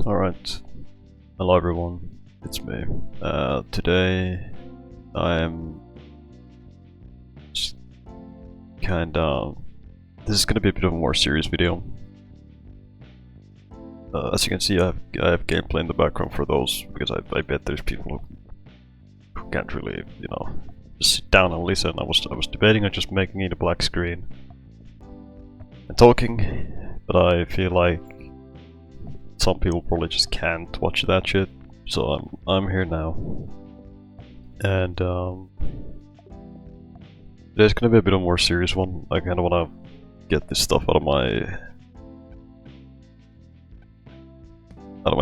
Alright, hello everyone, it's me. Today I'm just kinda... This is gonna be a bit of a more serious video. As you can see, I have gameplay in the background for those, because I bet there's people who can't really, you know, just sit down and listen. I was debating on just making it a black screen and talking, but I feel like some people probably just can't watch that shit, so I'm here now. And today's gonna be a bit of a more serious one. I kinda wanna get this stuff out of my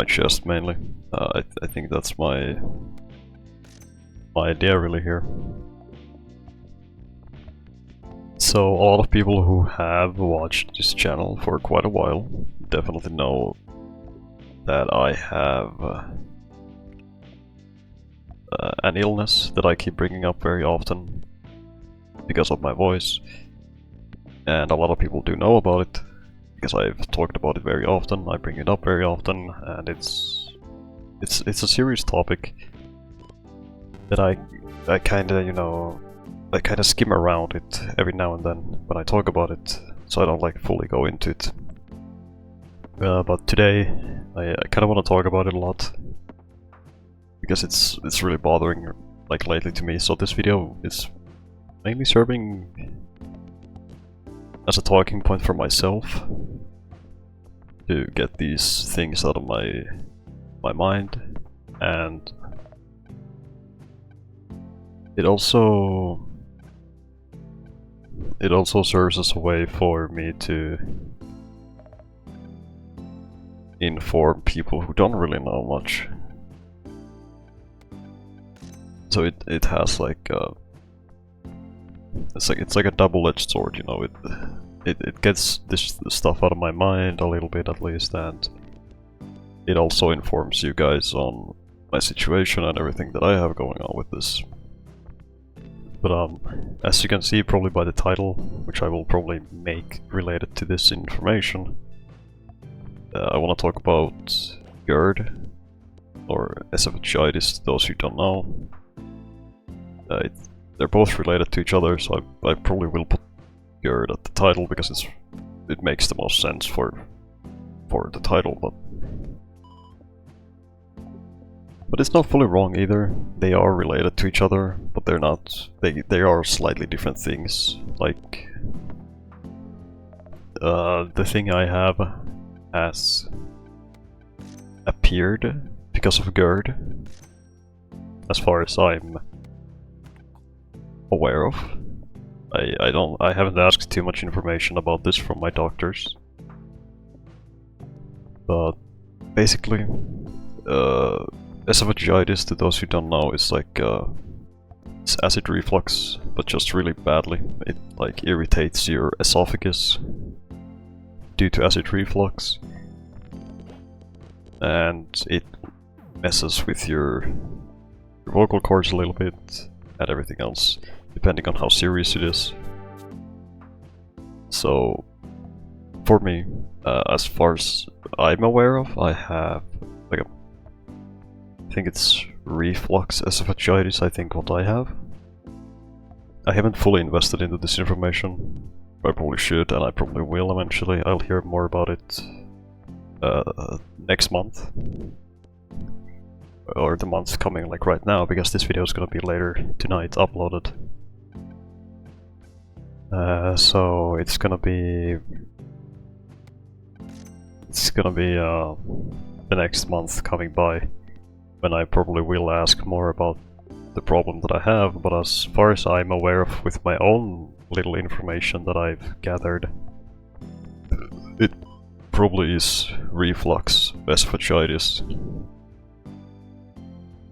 chest mainly. I think that's my idea really here. So a lot of people who have watched this channel for quite a while definitely know that I have an illness that I keep bringing up very often because of my voice, and a lot of people do know about it because I've talked about it very often. I bring it up very often, and it's a serious topic that I kinda, you know, I kinda skim around it every now and then when I talk about it, so I don't like fully go into it. But today I kinda want to talk about it a lot because it's really bothering like lately to me. So this video is mainly serving as a talking point for myself to get these things out of my mind, and it also serves as a way for me to inform people who don't really know much. So it has like it's like a double-edged sword, you know. It gets this stuff out of my mind a little bit at least, and it also informs you guys on my situation and everything that I have going on with this. But as you can see probably by the title, which I will probably make related to this information, I want to talk about GERD, or esophagitis, those who don't know. They're both related to each other, so I probably will put GERD at the title because it makes the most sense for the title, but it's not fully wrong either. They are related to each other, but they're not. They are slightly different things. Like the thing I have has appeared because of GERD, as far as I'm aware of. I haven't asked too much information about this from my doctors, but basically esophagitis, to those who don't know, is like it's acid reflux, but just really badly. It like irritates your esophagus due to acid reflux, and it messes with your vocal cords a little bit and everything else, depending on how serious it is. So for me, as far as I'm aware of, I have like I think it's reflux esophagitis, I think what I have. I haven't fully invested into this information. I probably should, and I probably will eventually. I'll hear more about it next month, or the month coming, like right now, because this video is gonna be later tonight uploaded. So it's gonna be the next month coming by when I probably will ask more about the problem that I have. But as far as I'm aware of, with my own little information that I've gathered, it probably is reflux esophagitis,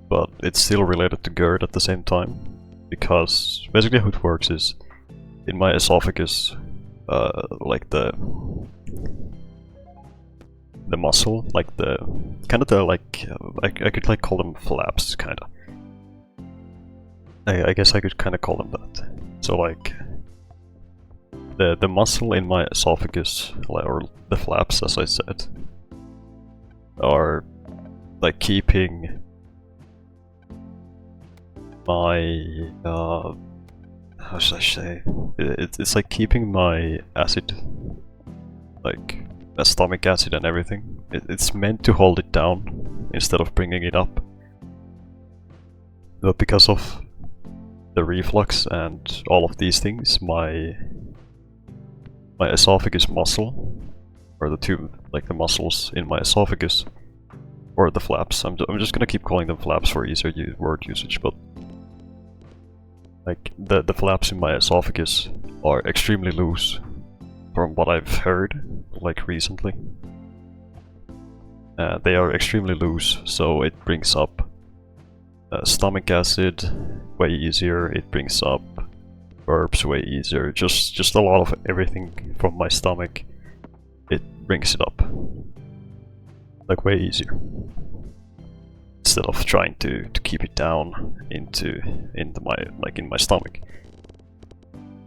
but it's still related to GERD at the same time, because basically how it works is, in my esophagus, like the muscle, like the kind of the like I could like call them flaps, kind of. I guess I could kind of call them that. So like the muscle in my esophagus, or the flaps, as I said, are like keeping my how should I say? It's like keeping my acid, like stomach acid and everything. It's meant to hold it down instead of bringing it up. But because of the reflux and all of these things, my esophagus muscle, or the two, like the muscles in my esophagus, or the flaps. I'm just gonna keep calling them flaps for easier word usage, but like the flaps in my esophagus are extremely loose, from what I've heard, like recently. They are extremely loose, so it brings up stomach acid way easier. It brings up burps way easier. Just a lot of everything from my stomach. It brings it up, like way easier, instead of trying to keep it down into my, like in my stomach.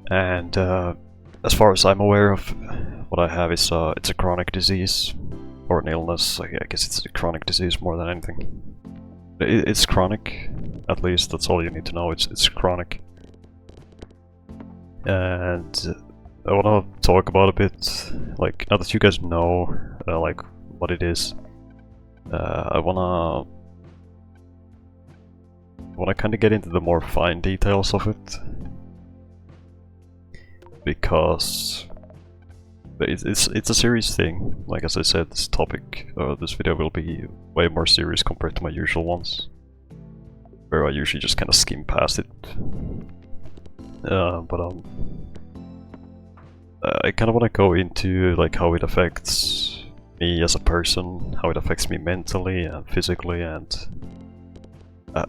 And as far as I'm aware of, what I have is it's a chronic disease or an illness. I guess it's a chronic disease more than anything. It's chronic, at least that's all you need to know. It's chronic, and I want to talk about a bit, like now that you guys know like what it is. I wanna kind of get into the more fine details of it, because it's a serious thing. Like as I said, this topic, this video will be way more serious compared to my usual ones, where I usually just kind of skim past it. I kind of want to go into like how it affects me as a person, how it affects me mentally and physically, and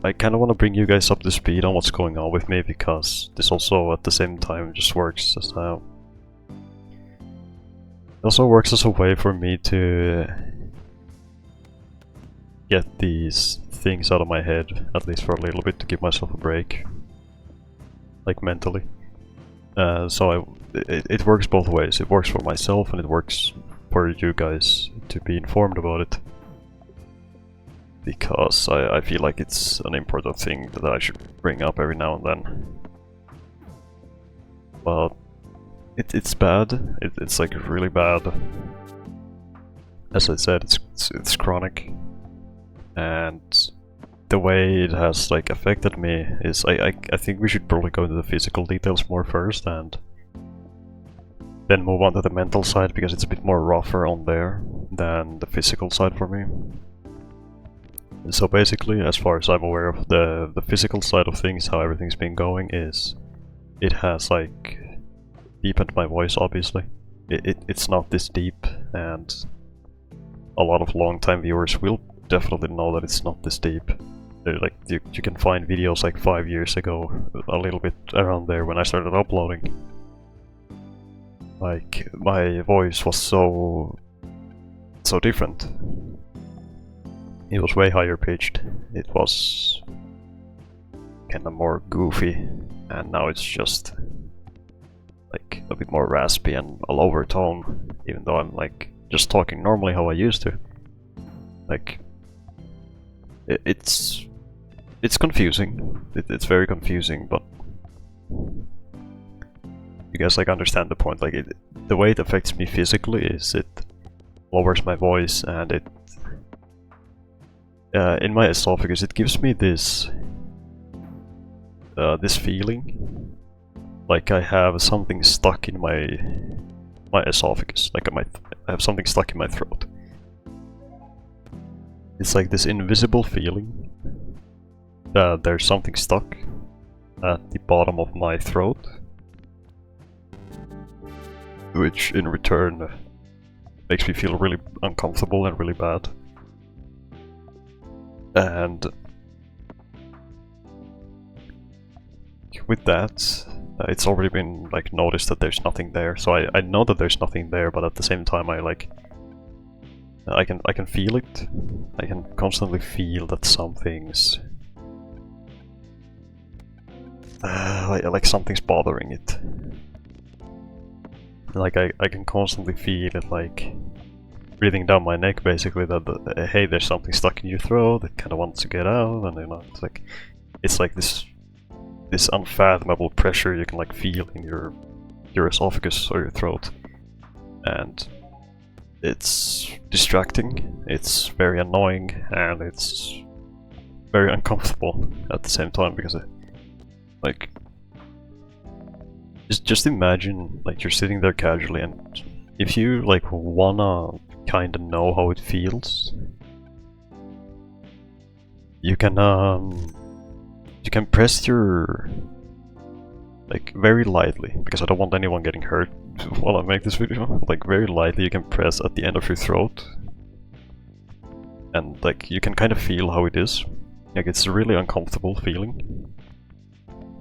I kind of want to bring you guys up to speed on what's going on with me, because this also at the same time just works as a... It also works as a way for me to get these things out of my head, at least for a little bit, to give myself a break, like mentally. So it works both ways. It works for myself and it works for you guys to be informed about it, because I feel like it's an important thing that I should bring up every now and then. But it's bad. It's like really bad. As I said, it's chronic, and the way it has like affected me is I think we should probably go into the physical details more first, and then move on to the mental side, because it's a bit more rougher on there than the physical side for me. So basically, as far as I'm aware of, the physical side of things, how everything's been going, is it has like deepened my voice, obviously. It's not this deep, and a lot of long-time viewers will definitely know that it's not this deep. Like you can find videos like 5 years ago, a little bit around there, when I started uploading. Like my voice was so different. It was way higher pitched. It was kind of more goofy, and now it's just like a bit more raspy and a lower tone, even though I'm like just talking normally how I used to. Like it's confusing. It's very confusing, but you guys like understand the point. Like the way it affects me physically is it lowers my voice, and it in my esophagus it gives me this this feeling like I have something stuck in my esophagus, like I have something stuck in my throat. It's like this invisible feeling that there's something stuck at the bottom of my throat, which in return makes me feel really uncomfortable and really bad. And with that, it's already been like noticed that there's nothing there. So I know that there's nothing there, but at the same time I can feel it. I can constantly feel that something's like something's bothering it. Like I can constantly feel it, like breathing down my neck, basically, that hey, there's something stuck in your throat that kind of wants to get out, and it's like this unfathomable pressure you can like feel in your esophagus or your throat, and it's distracting, it's very annoying, and it's very uncomfortable at the same time, because like just imagine like you're sitting there casually, and if you like wanna kind of know how it feels, you can press your like very lightly, because I don't want anyone getting hurt while I make this video. Like very lightly you can press at the end of your throat, and like you can kind of feel how it is. Like it's a really uncomfortable feeling,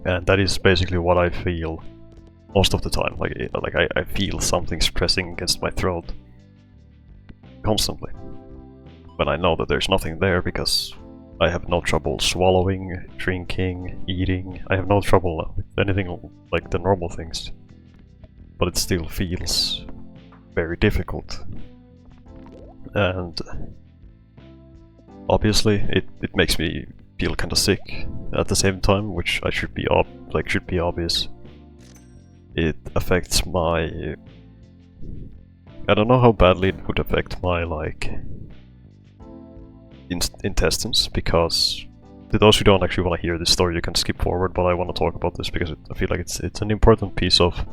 and that is basically what I feel most of the time. Like I feel something's pressing against my throat constantly, but I know that there's nothing there because I have no trouble swallowing, drinking, eating. I have no trouble with anything like the normal things, but it still feels very difficult. And obviously it makes me feel kind of sick at the same time, which should be obvious. It affects my... I don't know how badly it would affect my like intestines, because to those who don't actually want to hear this story, you can skip forward, but I want to talk about this because I feel like it's an important piece of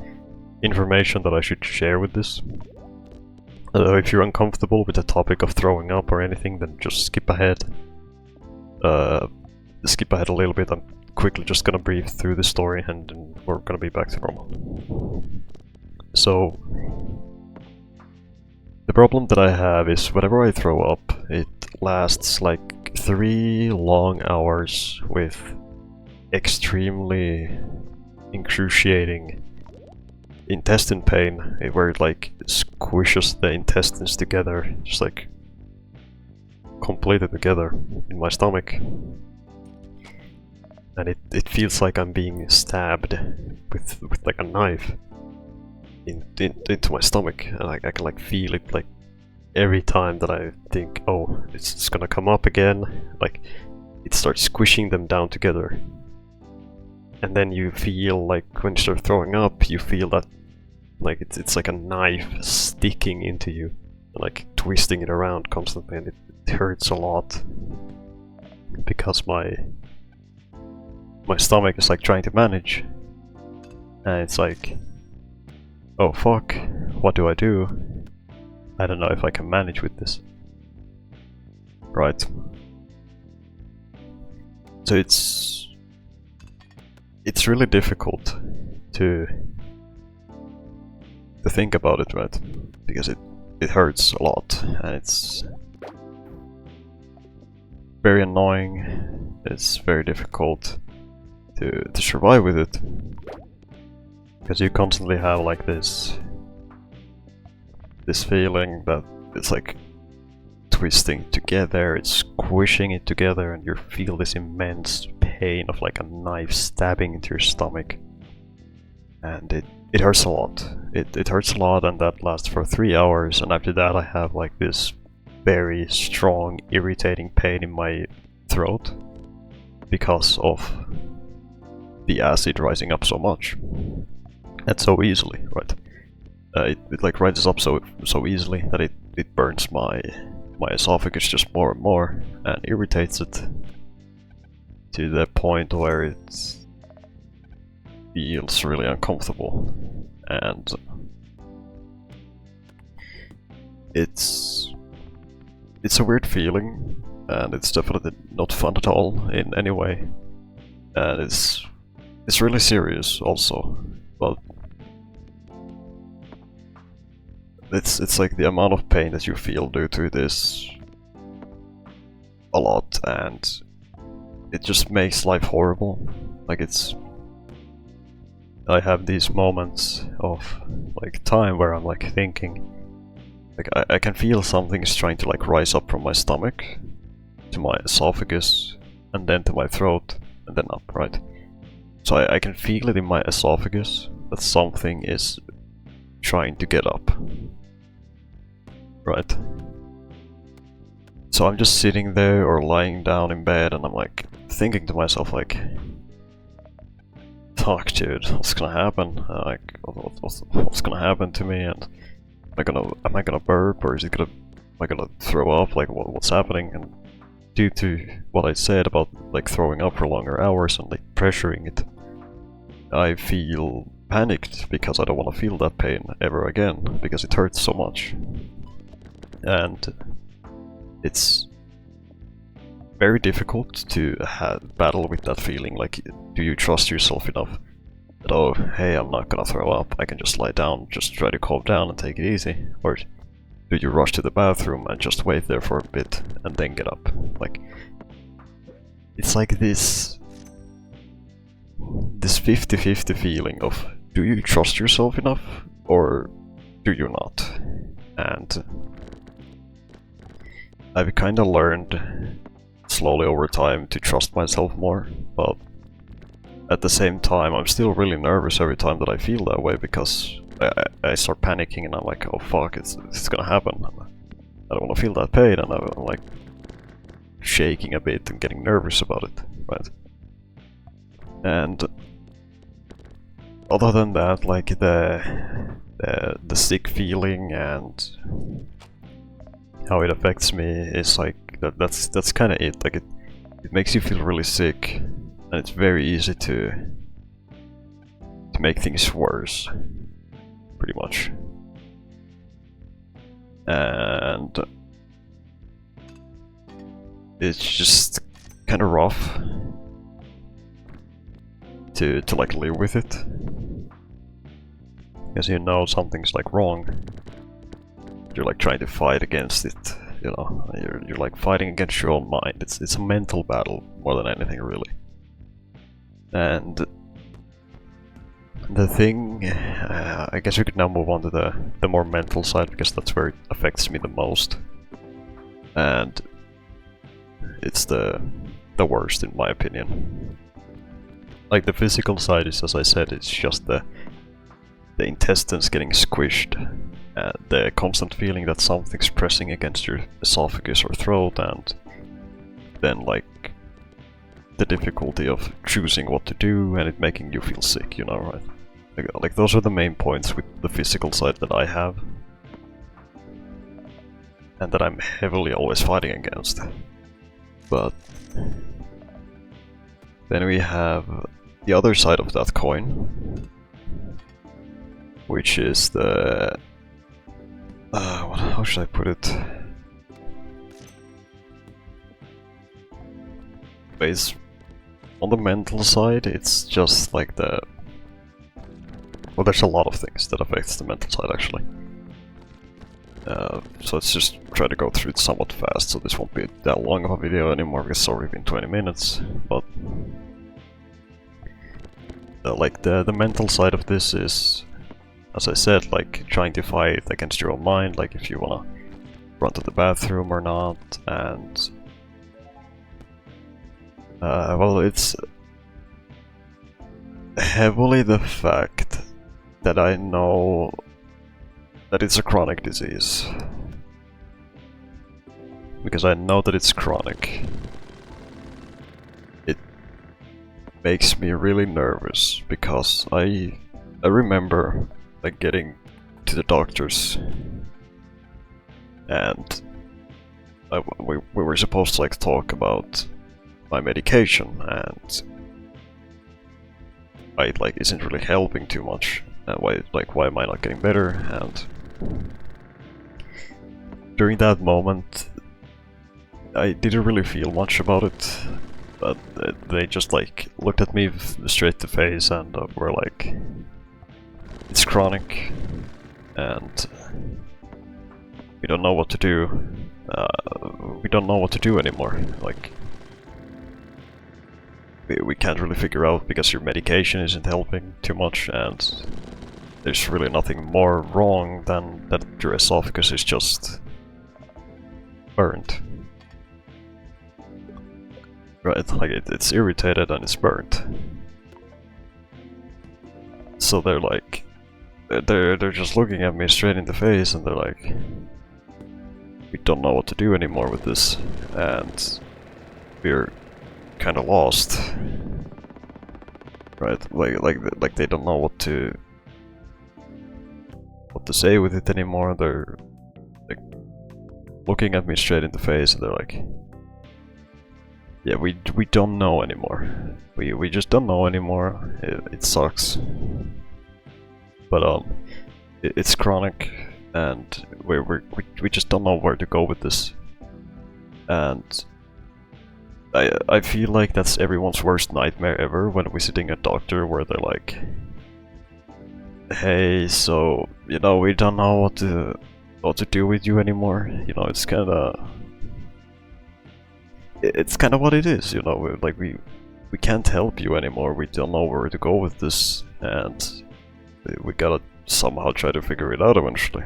information that I should share with this. If you're uncomfortable with the topic of throwing up or anything, then just skip ahead. Skip ahead a little bit. I'm quickly just gonna breathe through the story, and then we're gonna be back to normal. So, the problem that I have is whenever I throw up, it lasts like 3 long hours with extremely excruciating intestine pain, where it like squishes the intestines together, just like completely together in my stomach. And it feels like I'm being stabbed with like a knife into my stomach, and I can like feel it like every time that I think, oh, it's gonna come up again, like it starts squishing them down together. And then you feel like when you start throwing up, you feel that like it's like a knife sticking into you, and like twisting it around constantly, and it hurts a lot because my stomach is like trying to manage, and it's like, oh fuck, what do I do? I don't know if I can manage with this. Right. So it's really difficult to think about it, right? Because it hurts a lot, and it's very annoying. It's very difficult to survive with it, because you constantly have like this feeling that it's like twisting together, it's squishing it together, and you feel this immense pain of like a knife stabbing into your stomach, and it hurts a lot. It hurts a lot, and that lasts for 3 hours, and after that I have like this very strong irritating pain in my throat because of the acid rising up so much and so easily, right? It like rises up so easily that it burns my esophagus just more and more, and irritates it to the point where it feels really uncomfortable, and it's a weird feeling, and it's definitely not fun at all in any way, and it's really serious also. But it's like the amount of pain that you feel due to this a lot, and it just makes life horrible. Like I have these moments of like time where I'm like thinking, like I can feel something's trying to like rise up from my stomach to my esophagus, and then to my throat, and then up, right? So I can feel it in my esophagus that something is trying to get up, right? So I'm just sitting there or lying down in bed and I'm like thinking to myself like, fuck dude, what's gonna happen? Like, what's gonna happen to me? And am I gonna burp, or am I gonna throw up? Like what's happening? And due to what I said about like throwing up for longer hours and like pressuring it, I feel panicked because I don't want to feel that pain ever again because it hurts so much. And it's very difficult to battle with that feeling. Like, do you trust yourself enough that, oh, hey, I'm not gonna throw up, I can just lie down, just try to calm down and take it easy? Or do you rush to the bathroom and just wait there for a bit and then get up? Like, it's like this 50-50 feeling of, do you trust yourself enough or do you not? And I've kinda learned slowly over time to trust myself more, but at the same time I'm still really nervous every time that I feel that way, because I start panicking and I'm like, oh fuck, it's gonna happen. I don't want to feel that pain, and I'm like shaking a bit and getting nervous about it, right? And other than that, like the sick feeling and how it affects me is like that's kind of it. Like it makes you feel really sick, and it's very easy to make things worse, pretty much. And it's just kind of rough to like live with it, because you know something's like wrong. You're like trying to fight against it, you know. You're like fighting against your own mind. It's a mental battle more than anything, really. And the thing, I guess we could now move on to the more mental side, because that's where it affects me the most, and it's the worst in my opinion. Like the physical side is, as I said, it's just the intestines getting squished, the constant feeling that something's pressing against your esophagus or throat, and then like the difficulty of choosing what to do and it making you feel sick, you know, right? Like those are the main points with the physical side that I have, and that I'm heavily always fighting against. But then we have the other side of that coin, which is the how should I put it? It's on the mental side, it's just like well, there's a lot of things that affects the mental side, actually. So let's just try to go through it somewhat fast, so this won't be that long of a video anymore, because it's already been 20 minutes. But like the mental side of this is, as I said, like trying to fight against your own mind, like if you wanna run to the bathroom or not, and well, it's heavily the fact that I know that it's a chronic disease. Because I know that it's chronic, it makes me really nervous, because I remember like getting to the doctors, and we were supposed to like talk about my medication, and it like isn't really helping too much. Why am I not getting better? And during that moment, I didn't really feel much about it, but they just like looked at me straight to face and were like, it's chronic, and we don't know what to do. We don't know what to do anymore. Like, we can't really figure out, because your medication isn't helping too much, and there's really nothing more wrong than that your esophagus is just burnt. Right, like it's irritated and it's burnt. So they're like, they're just looking at me straight in the face, and they're like, we don't know what to do anymore with this, and we're kind of lost, right? Like they don't know what to say with it anymore. They're like looking at me straight in the face, and they're like, "Yeah, we don't know anymore. We just don't know anymore. It sucks, but it's chronic, and we just don't know where to go with this." And I feel like that's everyone's worst nightmare ever when visiting a doctor, where they're like, "Hey, so you know, we don't know what to do with you anymore." You know, it's kind of what it is. You know, like we can't help you anymore. We don't know where to go with this, and we gotta somehow try to figure it out eventually.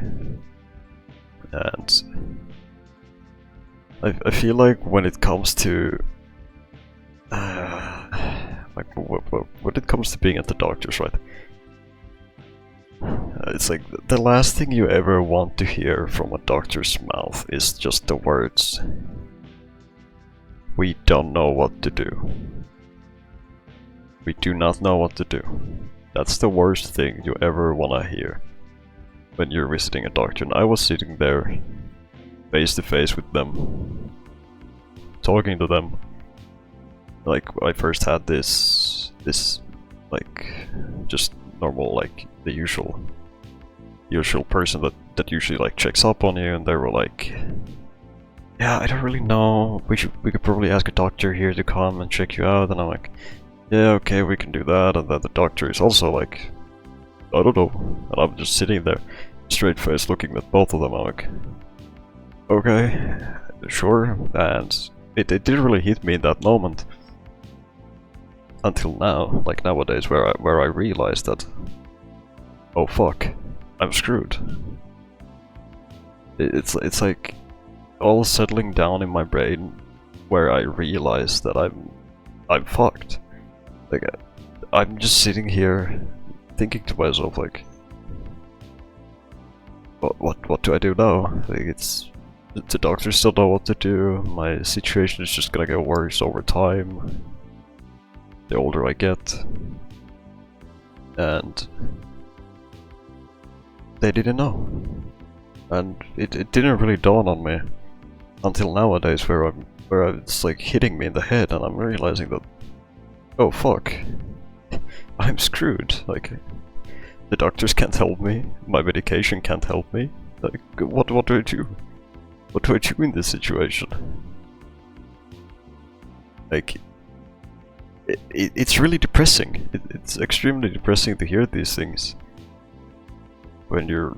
And I feel like when it comes to like when it comes to being at the doctor's, right? It's like the last thing you ever want to hear from a doctor's mouth is just the words, "We don't know what to do. We do not know what to do." That's the worst thing you ever wanna hear when you're visiting a doctor. And I was sitting there face to face with them, talking to them. Like, I first had this like just normal, like the usual person that usually like checks up on you, and they were like, "Yeah, I don't really know. We could probably ask a doctor here to come and check you out." And I'm like, "Yeah, okay, we can do that." And then the doctor is also like, "I don't know." And I'm just sitting there, straight face, looking at both of them. I'm like, "Okay, sure." And it didn't really hit me in that moment. Until now, like nowadays, where I realized that, oh fuck, I'm screwed. It's like all settling down in my brain, where I realize that I'm fucked. Like I'm just sitting here, thinking to myself like, what do I do now? Like the doctors still know what to do. My situation is just gonna get worse over time, the older I get. And they didn't know. And it didn't really dawn on me until nowadays, where it's like hitting me in the head, and I'm realizing that, oh fuck, I'm screwed. Like, the doctors can't help me, my medication can't help me. Like, what do I do? What do I do in this situation? Like, it's really depressing. It's extremely depressing to hear these things when you're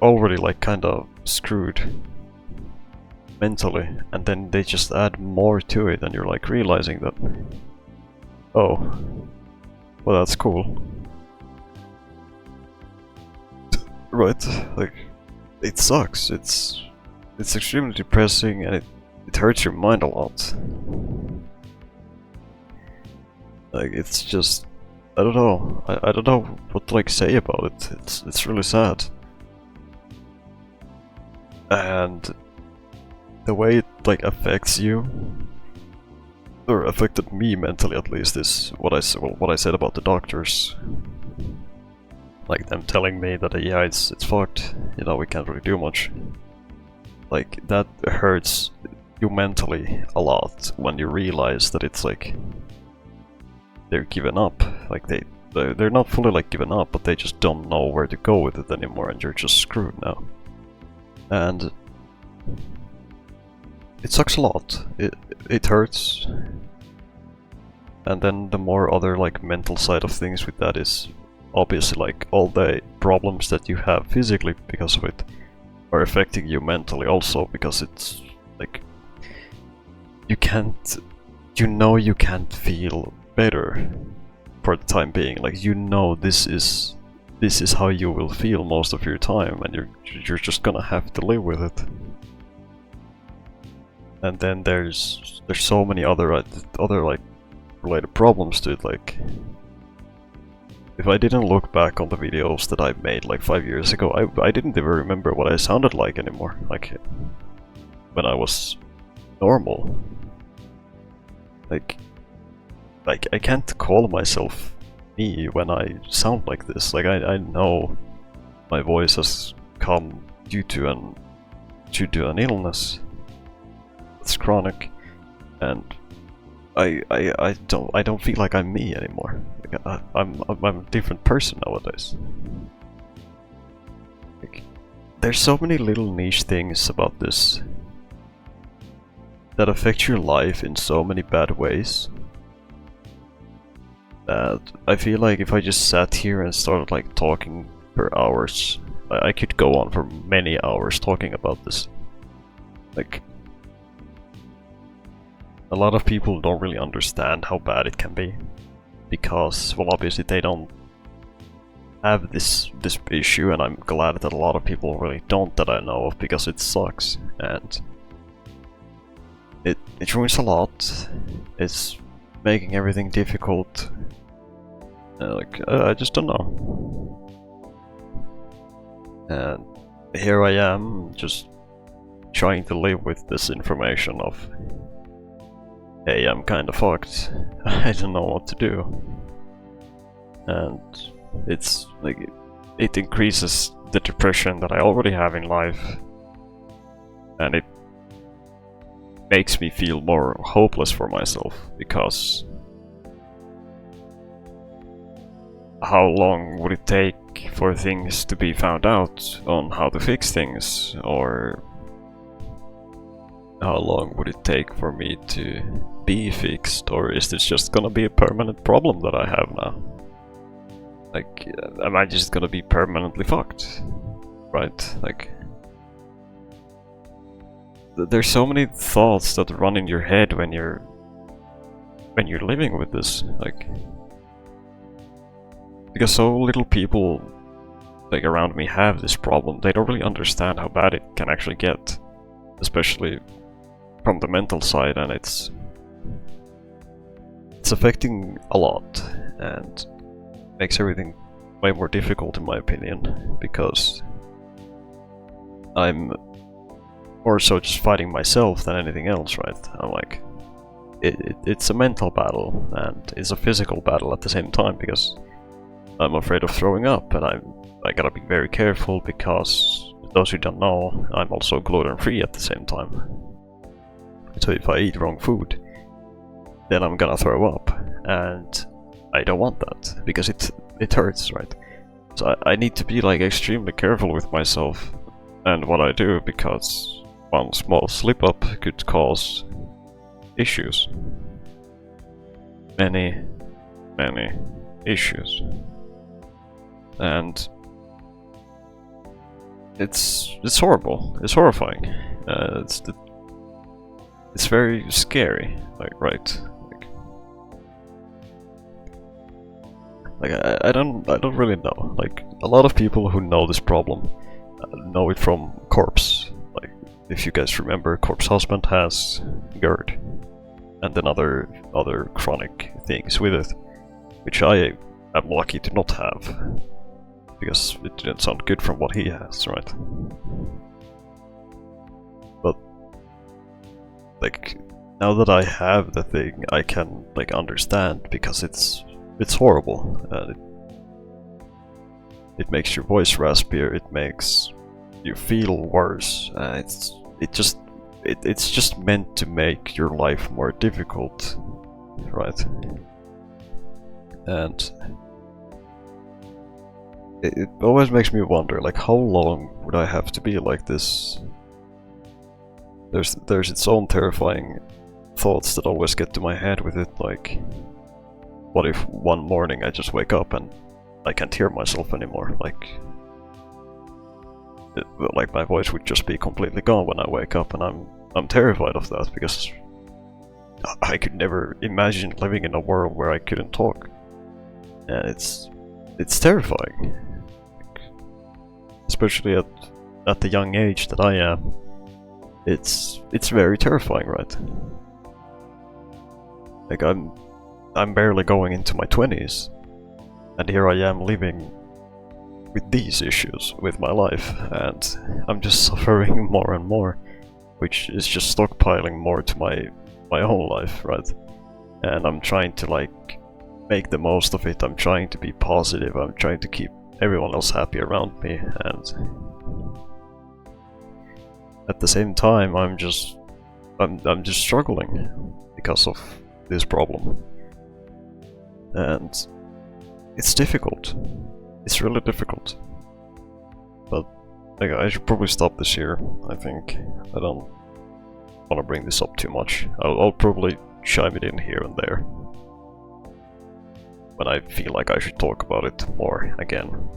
already like kind of screwed mentally, and then they just add more to it, and you're like realizing that, oh, well, that's cool. Right, like, it sucks. It's extremely depressing, and it hurts your mind a lot. Like, it's just, I don't know. I don't know what to like say about it. It's really sad. And the way it like affects you, or affected me mentally at least, is what I said about the doctors. Like them telling me that yeah, it's fucked. You know, we can't really do much. Like, that hurts you mentally a lot when you realize that it's like they're giving up. Like they're not fully like giving up, but they just don't know where to go with it anymore, and you're just screwed now. And it sucks a lot. It hurts. And then the more other like mental side of things with that is obviously like all the problems that you have physically because of it are affecting you mentally also, because it's like you can't feel better for the time being. Like, you know, this is how you will feel most of your time, and you're just gonna have to live with it. And then there's so many other like related problems to it. Like, if I didn't look back on the videos that I made like 5 years ago, I didn't even remember what I sounded like anymore. Like, when I was normal. Like I can't call myself me when I sound like this. Like I know my voice has come due to an illness. It's chronic, and I don't feel like I'm me anymore. Like I'm a different person nowadays. Like, there's so many little niche things about this that affect your life in so many bad ways that I feel like if I just sat here and started like talking for hours, I could go on for many hours talking about this. Like, a lot of people don't really understand how bad it can be, because, well, obviously they don't have this issue, and I'm glad that a lot of people really don't that I know of, because it sucks, and it ruins a lot. It's making everything difficult. I just don't know. And here I am, just trying to live with this information of, hey, I'm kinda fucked. I don't know what to do. And it's like, it increases the depression that I already have in life. And it makes me feel more hopeless for myself, because how long would it take for things to be found out on how to fix things, or how long would it take for me to be fixed, or is this just gonna be a permanent problem that I have now? Like, am I just gonna be permanently fucked? Right? Like, there's so many thoughts that run in your head when you're living with this, like, because so little people like around me have this problem. They don't really understand how bad it can actually get, especially from the mental side, and it's affecting a lot and makes everything way more difficult in my opinion, because I'm more so just fighting myself than anything else, right? I'm like, it's a mental battle and it's a physical battle at the same time, because I'm afraid of throwing up, and I gotta be very careful, because those who don't know, I'm also gluten-free at the same time. So if I eat wrong food, then I'm gonna throw up, and I don't want that, because it hurts, right? So I need to be like extremely careful with myself and what I do, because one small slip up could cause issues. Many issues. And it's horrible. It's horrifying. It's very scary. Like, right? Like I don't really know. Like, a lot of people who know this problem know it from Corpse. Like, if you guys remember, Corpse husband has GERD, and then other chronic things with it, which I am lucky to not have, because it didn't sound good from what he has, right? But like, now that I have the thing, I can like understand, because it's horrible. It makes your voice raspier. It makes you feel worse. It's just meant to make your life more difficult, right? And it always makes me wonder, like, how long would I have to be like this? There's its own terrifying thoughts that always get to my head with it, like, what if one morning I just wake up and I can't hear myself anymore? Like my voice would just be completely gone when I wake up, and I'm terrified of that, because I could never imagine living in a world where I couldn't talk, and it's terrifying, especially at the young age that I am. It's very terrifying, right? Like, I'm barely going into my 20s, and here I am living with these issues with my life, and I'm just suffering more and more. which is just stockpiling more to my own life, right? And I'm trying to like make the most of it. I'm trying to be positive. I'm trying to keep everyone else happy around me, and at the same time I'm just struggling because of this problem. And it's difficult. It's really difficult. But like, I should probably stop this here. I think I don't want to bring this up too much. I'll probably chime it in here and there when I feel like I should talk about it more again.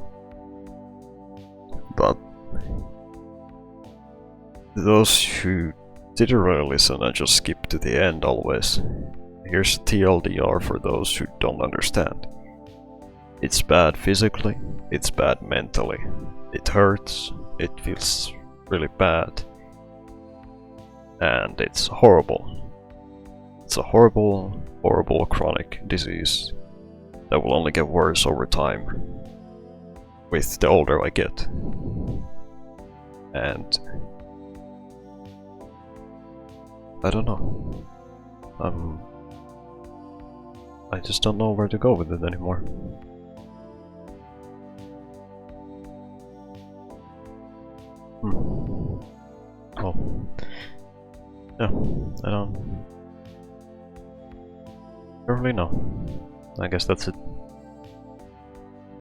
But those who didn't really listen and just skip to the end always, here's TLDR for those who don't understand. It's bad physically, it's bad mentally. It hurts, it feels really bad, and it's horrible. It's a horrible, horrible chronic disease that will only get worse over time with the older I get. And I don't know. I just don't know where to go with it anymore. Oh. Yeah, I don't really know. I guess that's it.